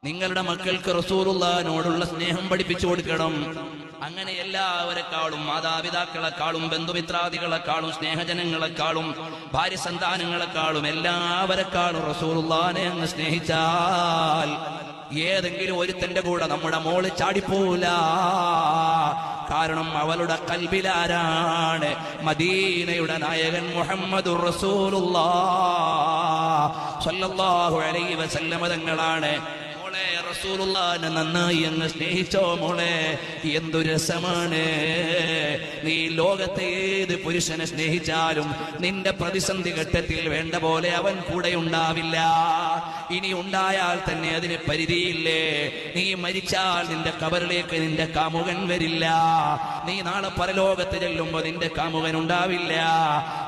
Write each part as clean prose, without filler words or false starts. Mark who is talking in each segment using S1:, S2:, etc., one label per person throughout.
S1: നിങ്ങളുടെ മക്കൾക്ക് റസൂലുള്ളാഹിനോടുള്ള സ്നേഹം പഠിപ്പിച്ചു കൊടുക്കണം. അങ്ങനെ എല്ലാവരെക്കാളും, മാതാപിതാക്കളെക്കാളും ബന്ധുമിത്രാദികളെക്കാളും സ്നേഹജനങ്ങളെക്കാളും ഭാര്യ സന്താനങ്ങളെക്കാളും എല്ലാവരെക്കാളും റസൂലുള്ളാഹിനെ അങ്ങ് സ്നേഹിച്ചാൽ ഏതെങ്കിലും ഒരുത്തന്റെ കൂടെ നമ്മുടെ മോള് ചാടിപ്പോല. കാരണം അവളുടെ കൽബിലാരാണ്? മദീനയുടെ നായകൻ മുഹമ്മദുർ റസൂലുള്ളാഹ് സ്വല്ലല്ലാഹു അലൈഹി വസല്ലം തങ്ങളാണ്. റസൂലുള്ളാഹിനെ നന്നായി അങ്ങ് സ്നേഹിച്ചോ മോളെ. എന്തു രസമാണ്! നീ ലോകത്തെ ഏത് പുരുഷനെ സ്നേഹിച്ചാലും നിന്റെ പ്രതിസന്ധി ഘട്ടത്തിൽ വേണ്ട പോലെ അവൻ കൂടെ ഉണ്ടാവില്ല. ഇനി ഉണ്ടായാൽ തന്നെ അതിന് പരിധിയില്ലേ. നീ മരിച്ചാൽ നിന്റെ ഖബറിലേക്ക് നിന്റെ കാമുകൻ വരില്ല. നീ നാളെ പരലോകത്ത് ചെല്ലുമ്പോ നിന്റെ കാമുകൻ ഉണ്ടാവില്ല.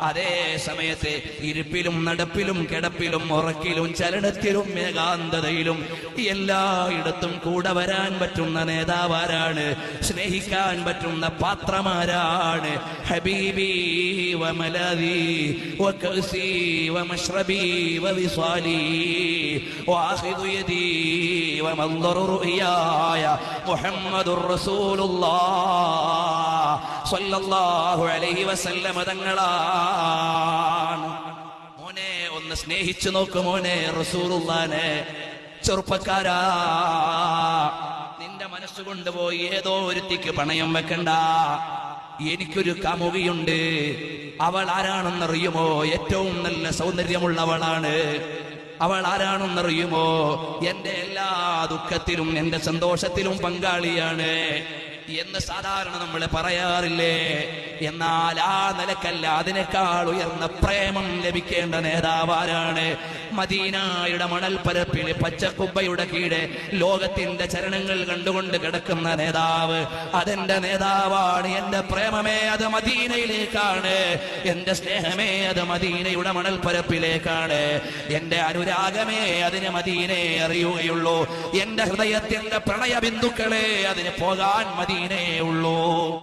S1: അതേ സമയത്ത് ഇരിപ്പിലും നടപ്പിലും കിടപ്പിലും ഉറക്കിലും ചലനത്തിലും ഏകാന്തതയിലും എല്ലായിടത്തും കൂടെ വരാൻ പറ്റുന്ന നേതാവാരാണ്? സ്നേഹിക്കാൻ പറ്റുന്ന പാത്രമാരാണ്? ഹബീബി വമലാദി വകസി വമശ്റബി വവിസാലി വആഖിദു യദി വമൻദറു റുയായ മുഹമ്മദുർ റസൂലുള്ളാഹ് സ്വല്ലല്ലാഹു അലൈഹി വസല്ലം തങ്ങളാണ്. മോനെ ഒന്ന് സ്നേഹിച്ചു നോക്ക് മോനെ റസൂലുള്ളാഹിനെ. ചെറുപ്പക്കാരാ, നിന്റെ മനസ്സുകൊണ്ട് പോയി ഏതോ ഒരുത്തിക്ക് പണയം വെക്കണ്ട. എനിക്കൊരു കാമുകിയുണ്ട്, അവൾ ആരാണെന്നറിയുമോ? ഏറ്റവും നല്ല സൗന്ദര്യമുള്ളവളാണ്. അവൾ ആരാണെന്നറിയുമോ? എന്റെ എല്ലാ ദുഃഖത്തിലും എന്റെ സന്തോഷത്തിലും പങ്കാളിയാണ് എന്ന് സാധാരണ നമ്മൾ പറയാറില്ലേ? എന്നാൽ ആ നിലക്കല്ല, അതിനേക്കാൾ ഉയർന്ന പ്രേമം ലഭിക്കേണ്ട നേതാവാരാണ്? മദീനയുടെ മണൽപ്പരപ്പിൽ പച്ചക്കുബ്ബയുടെ കീഴെ ലോകത്തിന്റെ ചരണങ്ങൾ കണ്ടുകൊണ്ട് കിടക്കുന്ന നേതാവ്, അതെന്റെ നേതാവാണ്. എന്റെ പ്രേമമേ അത് മദീനയിലേക്കാണ്. എന്റെ സ്നേഹമേ അത് മദീനയുടെ മണൽപ്പരപ്പിലേക്കാണ്. എന്റെ അനുരാഗമേ അതിന് മദീനയെ അറിയുകയുള്ളൂ. എന്റെ ഹൃദയത്തിന്റെ പ്രണയ ബിന്ദുക്കളെ അതിന് പോകാൻ മദീനയേ ഉള്ളൂ.